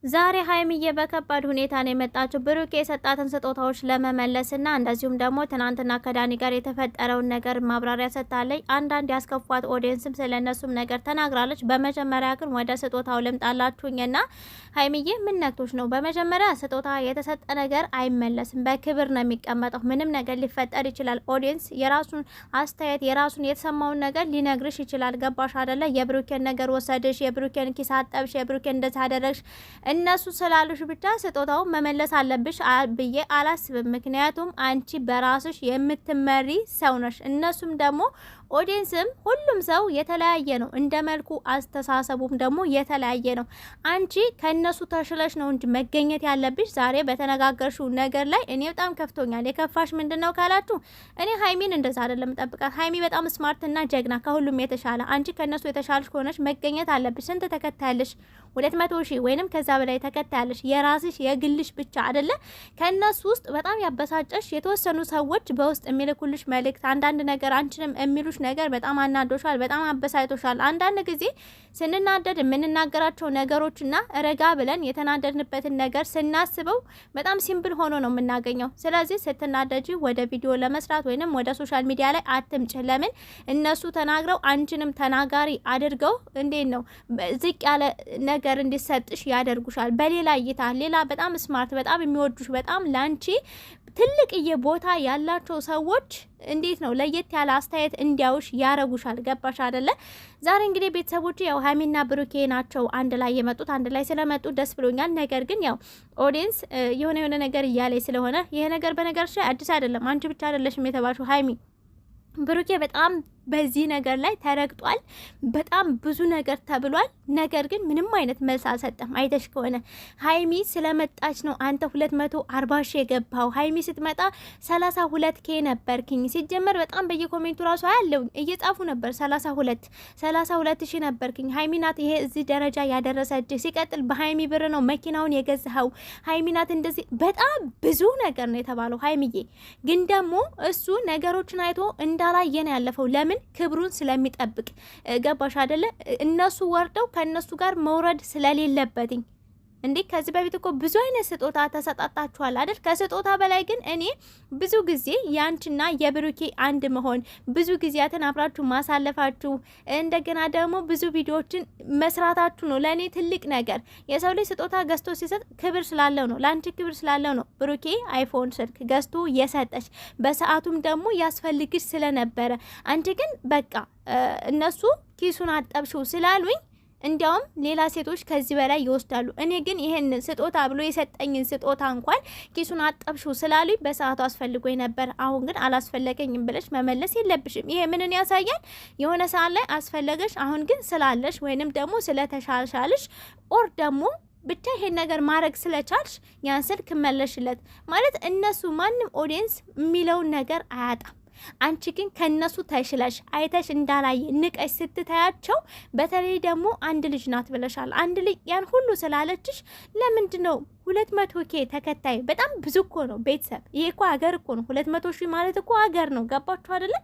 ዛሬ ሀይሚዬ በከባድ ሁኔታ ነው የመጣችው። ብሩክ የሰጣትን ስጦታዎች ለመመለስና እንደዚሁም ደግሞ ትናንትና ከዳኒ ጋር የተፈጠረውን ነገር ማብራሪያ ሰጥታለች። አንዳንድ ያስከፏት ኦዲየንስም ስለነሱም ነገር ተናግራለች። በመጀመሪያ ግን ወደ ስጦታው ልምጣላችሁኝና ሀይሚዬ ምን ነክቶች ነው? በመጀመሪያ ስጦታ የተሰጠ ነገር አይመለስም፣ በክብር ነው የሚቀመጠው። ምንም ነገር ሊፈጠር ይችላል። ኦዲየንስ የራሱን አስተያየት የራሱን የተሰማውን ነገር ሊነግርሽ ይችላል። ገባሽ አይደለ? የብሩኬን ነገር ወሰድሽ፣ የብሩኬን ኪስ አጠብሽ፣ የብሩኬን እንደዚህ አደረግሽ እነሱ ስላሉሽ ብቻ ስጦታውን መመለስ አለብሽ ብዬ አላስብም። ምክንያቱም አንቺ በራስሽ የምትመሪ ሰው ነሽ። እነሱም ደግሞ ኦዲየንስም ሁሉም ሰው የተለያየ ነው። እንደ መልኩ አስተሳሰቡም ደግሞ የተለያየ ነው። አንቺ ከነሱ ተሽለሽ ነው እንጂ መገኘት ያለብሽ። ዛሬ በተነጋገርሽው ነገር ላይ እኔ በጣም ከፍቶኛል። የከፋሽ ምንድነው ካላችሁ እኔ ሀይሚን እንደዛ አይደለም ጠብቃት። ሀይሚ በጣም ስማርትና ጀግና ከሁሉም የተሻለ። አንቺ ከነሱ የተሻለሽ ከሆነሽ መገኘት አለብሽ። ስንት ተከታያለሽ? 200,000 ወይንም ከዛ በላይ ተከታያለሽ። የራስሽ የግልሽ ብቻ አይደለ? ከነሱ ውስጥ በጣም ያበሳጨሽ የተወሰኑ ሰዎች በውስጥ የሚልኩልሽ መልእክት፣ አንዳንድ ነገር አንቺንም የሚሉሽ ነገር በጣም አናዶሻል፣ በጣም አበሳይቶሻል። አንዳንድ ጊዜ ስንናደድ የምንናገራቸው ነገሮችና ረጋ ብለን የተናደድንበትን ነገር ስናስበው በጣም ሲምፕል ሆኖ ነው የምናገኘው። ስለዚህ ስትናደጂ ወደ ቪዲዮ ለመስራት ወይንም ወደ ሶሻል ሚዲያ ላይ አትምጭ። ለምን እነሱ ተናግረው አንቺንም ተናጋሪ አድርገው እንዴት ነው ዝቅ ያለ ነገር እንዲሰጥሽ ያደርጉሻል። በሌላ እይታ ሌላ በጣም ስማርት በጣም የሚወዱሽ በጣም ላንቺ ትልቅዬ ቦታ ያላቸው ሰዎች እንዴት ነው ለየት ያለ አስተያየት እንዲያውሽ ያረጉሻል። ገባሽ አይደለ? ዛሬ እንግዲህ ቤተሰቦች ያው ሀይሚና ብሩኬ ናቸው አንድ ላይ የመጡት። አንድ ላይ ስለመጡ ደስ ብሎኛል። ነገር ግን ያው ኦዲየንስ የሆነ ነገር እያለኝ ስለሆነ ይሄ ነገር በነገርሽ አዲስ አይደለም። አንቺ ብቻ አይደለሽም የተባልሽው ሀይሚ ብሩኬ በጣም በዚህ ነገር ላይ ተረግጧል። በጣም ብዙ ነገር ተብሏል። ነገር ግን ምንም አይነት መልስ አልሰጠም። አይተሽ ከሆነ ሀይሚ ስለመጣች ነው አንተ 240 ሺህ የገባው። ሀይሚ ስትመጣ 32K ነበርክኝ። ሲጀመር በጣም በየኮሜንቱ ራሱ ያለው እየጻፉ ነበር 32 ሺህ ነበርክኝ። ሀይሚ ናት ይሄ እዚህ ደረጃ ያደረሰች። ሲቀጥል በሀይሚ ብር ነው መኪናውን የገዛኸው። ሀይሚ ናት እንደዚህ በጣም ብዙ ነገር ነው የተባለው። ሀይሚዬ ግን ደግሞ እሱ ነገሮችን አይቶ እንዳላየ ነው ያለፈው። ለምን ክብሩን ስለሚጠብቅ ገባሽ አይደለ? እነሱ ወርደው ከነሱ ጋር መውረድ ስለሌለበትኝ እንዴ ከዚህ በፊት እኮ ብዙ አይነት ስጦታ ተሰጣጣችኋል አይደል? ከስጦታ በላይ ግን እኔ ብዙ ጊዜ ያንቺና የብሩኬ አንድ መሆን ብዙ ጊዜያትን አብራችሁ ማሳለፋችሁ እንደገና ደግሞ ብዙ ቪዲዮዎችን መስራታችሁ ነው ለእኔ ትልቅ ነገር። የሰው ልጅ ስጦታ ገዝቶ ሲሰጥ ክብር ስላለው ነው፣ ለአንቺ ክብር ስላለው ነው ብሩኬ አይፎን ስልክ ገዝቶ የሰጠች። በሰዓቱም ደግሞ ያስፈልግሽ ስለነበረ አንቺ ግን በቃ እነሱ ኪሱን አጠብሽው ስላሉኝ እንዲያውም ሌላ ሴቶች ከዚህ በላይ ይወስዳሉ። እኔ ግን ይሄንን ስጦታ ብሎ የሰጠኝን ስጦታ እንኳን ኪሱን አጠብሽው ስላሉኝ በሰዓቱ አስፈልጎኝ ነበር። አሁን ግን አላስፈለገኝም ብለሽ መመለስ የለብሽም። ይሄ ምንን ያሳያል? የሆነ ሰዓት ላይ አስፈለገሽ፣ አሁን ግን ስላለሽ ወይንም ደግሞ ስለተሻሻልሽ ኦር ደግሞ ብቻ ይሄን ነገር ማድረግ ስለቻልሽ ያን ስልክ መለሽለት ማለት እነሱ ማንም ኦዲየንስ የሚለውን ነገር አያጣም። አንቺ ግን ከነሱ ተሽለሽ አይተሽ እንዳላየ ንቀሽ ስትታያቸው፣ በተለይ ደግሞ አንድ ልጅ ናት ብለሻል። አንድ ልጅ ያን ሁሉ ስላለችሽ ለምንድነው 200K ተከታይ? በጣም ብዙ እኮ ነው ቤተሰብ። ይሄ እኮ ሀገር እኮ ነው። 200 ሺህ ማለት እኮ ሀገር ነው። ገባችሁ አይደለ?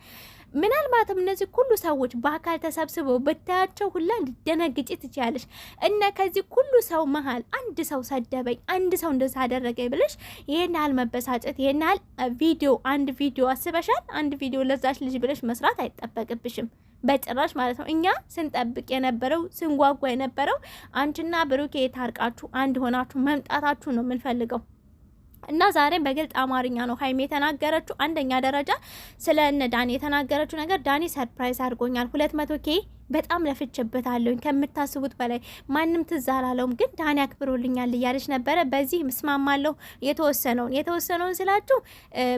ምናልባትም እነዚህ ሁሉ ሰዎች በአካል ተሰብስበው ብታያቸው ሁላ ልደነግጪ ትችያለሽ። እና ከዚህ ሁሉ ሰው መሀል አንድ ሰው ሰደበኝ፣ አንድ ሰው እንደዛ አደረገኝ ብለሽ ይሄን ያህል መበሳጨት፣ ይሄን ያህል ቪዲዮ አንድ ቪዲዮ አስበሻል? አንድ ቪዲዮ ለዛች ልጅ ብለሽ መስራት አይጠበቅብሽም በጭራሽ ማለት ነው። እኛ ስንጠብቅ የነበረው ስንጓጓ የነበረው አንቺና ብሩኬ ታርቃችሁ አንድ ሆናችሁ መምጣታችሁ ነው የምንፈልገው። እና ዛሬ በግልጽ አማርኛ ነው ሀይሚ የተናገረችው። አንደኛ ደረጃ ስለ እነ ዳኒ የተናገረችው ነገር ዳኒ ሰርፕራይዝ አድርጎኛል። 200K በጣም ለፍቼበታለሁኝ ከምታስቡት በላይ ማንም ትዝ አላለውም፣ ግን ዳኒ አክብሮልኛል እያለች ነበረ። በዚህ ምስማማለሁ። የተወሰነውን ስላችሁ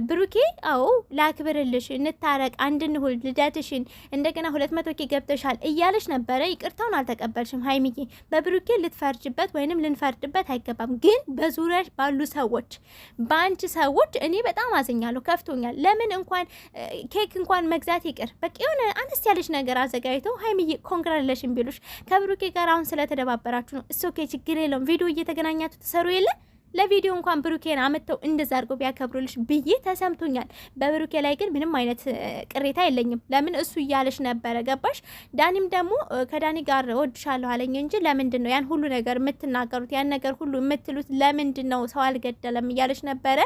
ብሩኬ አዎ ላክብርልሽ፣ እንታረቅ፣ አንድ እንሁን፣ ልደትሽን እንደገና 200K ገብተሻል እያለች ነበረ። ይቅርታውን አልተቀበልሽም ሀይሚዬ። በብሩኬ ልትፈርጅበት ወይንም ልንፈርድበት አይገባም። ግን በዙሪያሽ ባሉ ሰዎች በአንቺ ሰዎች እኔ በጣም አዝኛለሁ፣ ከፍቶኛል። ለምን እንኳን ኬክ እንኳን መግዛት ይቅር በቃ የሆነ አነስ ያለች ነገር አዘጋጅተው ሀይሚዬ ኮንግራሌሽን ቢሉሽ ከብሩኬ ጋር አሁን ስለተደባበራችሁ ነው። እሱ ኦኬ ችግር የለውም። ቪዲዮ እየተገናኛችሁ ተሰሩ የለ ለቪዲዮ እንኳን ብሩኬን አመተው እንደዛ አድርጎ ቢያከብሩልሽ ብዬ ተሰምቶኛል። በብሩኬ ላይ ግን ምንም አይነት ቅሬታ የለኝም። ለምን እሱ እያለሽ ነበረ ገባሽ? ዳኒም ደግሞ ከዳኒ ጋር ወድሻለሁ አለኝ እንጂ ለምንድን ነው ያን ሁሉ ነገር የምትናገሩት? ያን ነገር ሁሉ የምትሉት ለምንድን ነው? ሰው አልገደለም እያለሽ ነበረ።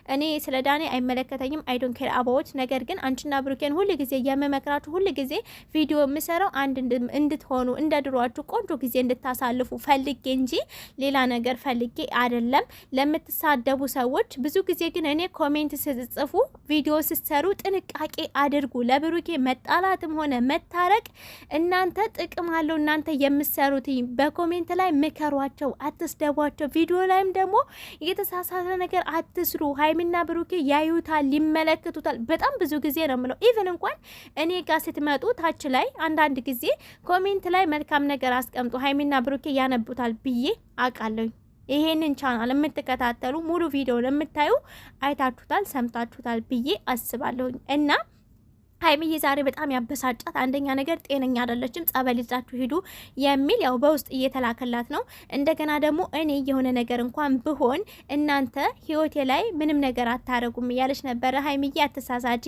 እኔ ስለ ዳኒ አይመለከተኝም። አይ ዶንት ኬር አባውት። ነገር ግን አንቺና ብሩኬን ሁሉ ጊዜ የምመክራችሁ ሁሉ ጊዜ ቪዲዮ የምሰራው አንድ እንድትሆኑ እንደ ድሯችሁ ቆንጆ ጊዜ እንድታሳልፉ ፈልጌ እንጂ ሌላ ነገር ፈልጌ አይደለም። ለምትሳደቡ ሰዎች ብዙ ጊዜ ግን እኔ ኮሜንት ስትጽፉ ቪዲዮ ስትሰሩ ጥንቃቄ አድርጉ። ለብሩኬ መጣላትም ሆነ መታረቅ እናንተ ጥቅም አለው። እናንተ የምትሰሩት በኮሜንት ላይ ምከሯቸው፣ አትስደቧቸው። ቪዲዮ ላይም ደግሞ የተሳሳተ ነገር አትስሩ። ሀይሚና ብሩኬ ያዩታል፣ ይመለከቱታል። በጣም ብዙ ጊዜ ነው የምለው። ኢቭን እንኳን እኔ ጋር ስትመጡ ታች ላይ አንዳንድ ጊዜ ኮሜንት ላይ መልካም ነገር አስቀምጡ፣ ሀይሚና ብሩኬ ያነቡታል ብዬ አውቃለሁ። ይሄንን ቻናል የምትከታተሉ ሙሉ ቪዲዮ ለምታዩ አይታችሁታል፣ ሰምታችሁታል ብዬ አስባለሁኝ እና ሀይሚዬ ዛሬ በጣም ያበሳጫት አንደኛ ነገር ጤነኛ አይደለችም። ጸበል ይዛችሁ ሂዱ የሚል ያው በውስጥ እየተላከላት ነው። እንደገና ደግሞ እኔ የሆነ ነገር እንኳን ብሆን እናንተ ህይወቴ ላይ ምንም ነገር አታረጉም እያለች ነበረ። ሀይሚዬ አትሳሳጂ፣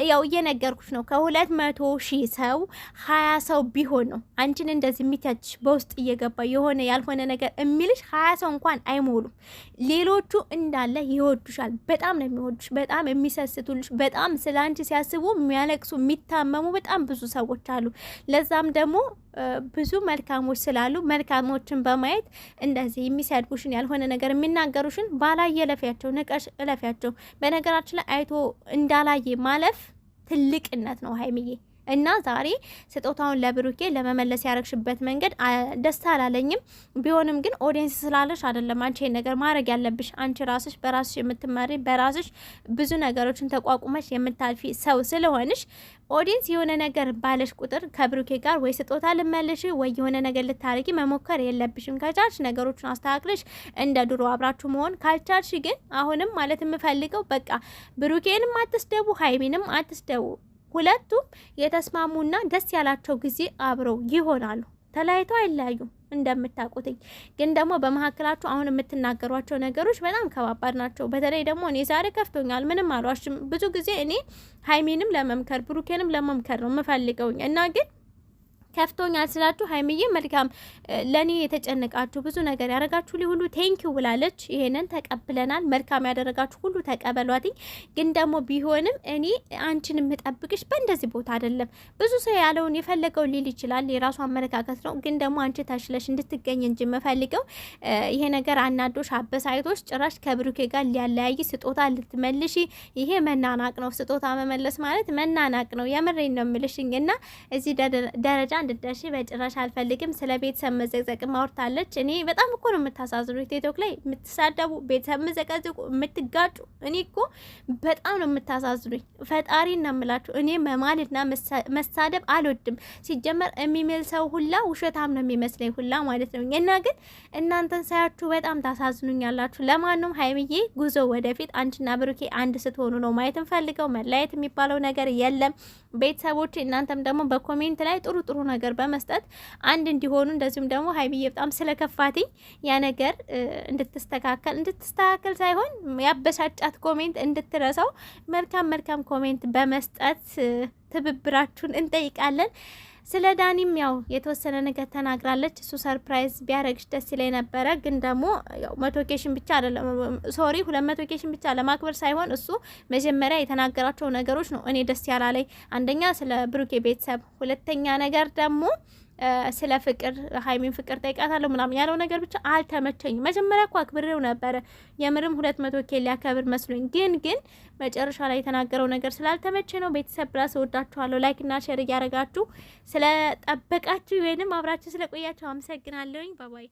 ያው እየነገርኩሽ ነው። ከ200,000 ሰው 20 ሰው ቢሆን ነው አንቺን እንደዚህ የሚታች በውስጥ እየገባ የሆነ ያልሆነ ነገር የሚልሽ 20 ሰው እንኳን አይሞሉም። ሌሎቹ እንዳለ ይወዱሻል። በጣም ነው የሚወዱሽ፣ በጣም የሚሰስቱልሽ፣ በጣም ስለ አንቺ ሲያስቡ የሚያለቅሱ የሚታመሙ በጣም ብዙ ሰዎች አሉ። ለዛም ደግሞ ብዙ መልካሞች ስላሉ መልካሞችን በማየት እንደዚህ የሚሰድቡሽን ያልሆነ ነገር የሚናገሩሽን ባላየ እለፊያቸው፣ ንቀሽ እለፊያቸው። በነገራችን ላይ አይቶ እንዳላየ ማለፍ ትልቅነት ነው ሀይሚዬ። እና ዛሬ ስጦታውን ለብሩኬ ለመመለስ ያረግሽበት መንገድ ደስታ አላለኝም። ቢሆንም ግን ኦዲየንስ ስላለሽ አይደለም አንቺ ነገር ማድረግ ያለብሽ። አንቺ ራስሽ በራስሽ የምትመሪ በራስሽ ብዙ ነገሮችን ተቋቁመሽ የምታልፊ ሰው ስለሆንሽ ኦዲየንስ የሆነ ነገር ባለሽ ቁጥር ከብሩኬ ጋር ወይ ስጦታ ልመልሽ ወይ የሆነ ነገር ልታረጊ መሞከር የለብሽም። ከቻልሽ ነገሮችን አስተካክለሽ እንደ ድሮ አብራችሁ መሆን፣ ካልቻልሽ ግን አሁንም ማለት የምፈልገው በቃ ብሩኬንም አትስደቡ፣ ሀይሚንም አትስደቡ። ሁለቱም የተስማሙና ደስ ያላቸው ጊዜ አብረው ይሆናሉ። ተለያይተው አይለያዩም። እንደምታውቁትኝ ግን ደግሞ በመሀከላችሁ አሁን የምትናገሯቸው ነገሮች በጣም ከባባድ ናቸው። በተለይ ደግሞ እኔ ዛሬ ከፍቶኛል። ምንም አልዋሽም። ብዙ ጊዜ እኔ ሀይሚንም ለመምከር ብሩኬንም ለመምከር ነው የምፈልገውኝ እና ግን ከፍቶኛል ስላችሁ ሀይሚዬ መልካም ለኔ የተጨነቃችሁ ብዙ ነገር ያደረጋችሁ ሁሉ ቴንኪው ብላለች። ይሄንን ተቀብለናል። መልካም ያደረጋችሁ ሁሉ ተቀበሏትኝ። ግን ደግሞ ቢሆንም እኔ አንቺን የምጠብቅሽ በእንደዚህ ቦታ አይደለም። ብዙ ሰው ያለውን የፈለገው ሊል ይችላል፣ የራሱ አመለካከት ነው። ግን ደግሞ አንቺ ታሽለሽ እንድትገኝ እንጂ የምፈልገው ይሄ ነገር አናዶሽ አበሳይቶሽ ጭራሽ ከብሩኬ ጋር ሊያለያይ ስጦታ ልትመልሺ፣ ይሄ መናናቅ ነው። ስጦታ መመለስ ማለት መናናቅ ነው። የምሬን ነው የምልሽኝ እና እዚህ ደረጃ እንድትደርሺ በጭራሽ አልፈልግም። ስለ ቤተሰብ መዘቅዘቅ ማውርታለች። እኔ በጣም እኮ ነው የምታሳዝኑ። ቲክቶክ ላይ የምትሳደቡ፣ ቤተሰብ መዘቀዝቁ፣ የምትጋጩ እኔ እኮ በጣም ነው የምታሳዝኑኝ። ፈጣሪ ነው የምላችሁ። እኔ መማልና መሳደብ አልወድም። ሲጀመር የሚምል ሰው ሁላ ውሸታም ነው የሚመስለኝ ሁላ ማለት ነው። እና ግን እናንተን ሳያችሁ በጣም ታሳዝኑኛላችሁ። ለማንም ሀይሚዬ ጉዞ ወደፊት፣ አንቺና ብሩኬ አንድ ስትሆኑ ነው ማየት እንፈልገው። መለያየት የሚባለው ነገር የለም። ቤተሰቦች እናንተም ደግሞ በኮሜንት ላይ ጥሩ ጥሩ ነገር በመስጠት አንድ እንዲሆኑ፣ እንደዚሁም ደግሞ ሀይሚዬ በጣም ስለከፋትኝ ያ ነገር እንድትስተካከል ሳይሆን ያበሳጫት ኮሜንት እንድትረሳው መልካም ኮሜንት በመስጠት ትብብራችሁን እንጠይቃለን። ስለ ዳኒም ያው የተወሰነ ነገር ተናግራለች። እሱ ሰርፕራይዝ ቢያደርግሽ ደስ ይለኝ ነበረ፣ ግን ደግሞ ያው 100,000 ብቻ አይደለም 200,000 ብቻ ለማክበር ሳይሆን እሱ መጀመሪያ የተናገራቸው ነገሮች ነው እኔ ደስ ያላለኝ። አንደኛ ስለ ብሩኬ ቤተሰብ፣ ሁለተኛ ነገር ደግሞ ስለ ፍቅር ሀይሚን ፍቅር ጠይቃታለሁ ምናምን ያለው ነገር ብቻ አልተመቸኝም። መጀመሪያ እኮ አክብሬው ነበረ የምርም 200,000 ሊያከብር መስሎኝ፣ ግን መጨረሻ ላይ የተናገረው ነገር ስላልተመቸ ነው። ቤተሰብ ብራስ ወዳችኋለሁ። ላይክ እና ሼር እያደረጋችሁ ስለጠበቃችሁ ወይንም አብራችሁ ስለቆያችሁ አመሰግናለሁኝ። ባባይ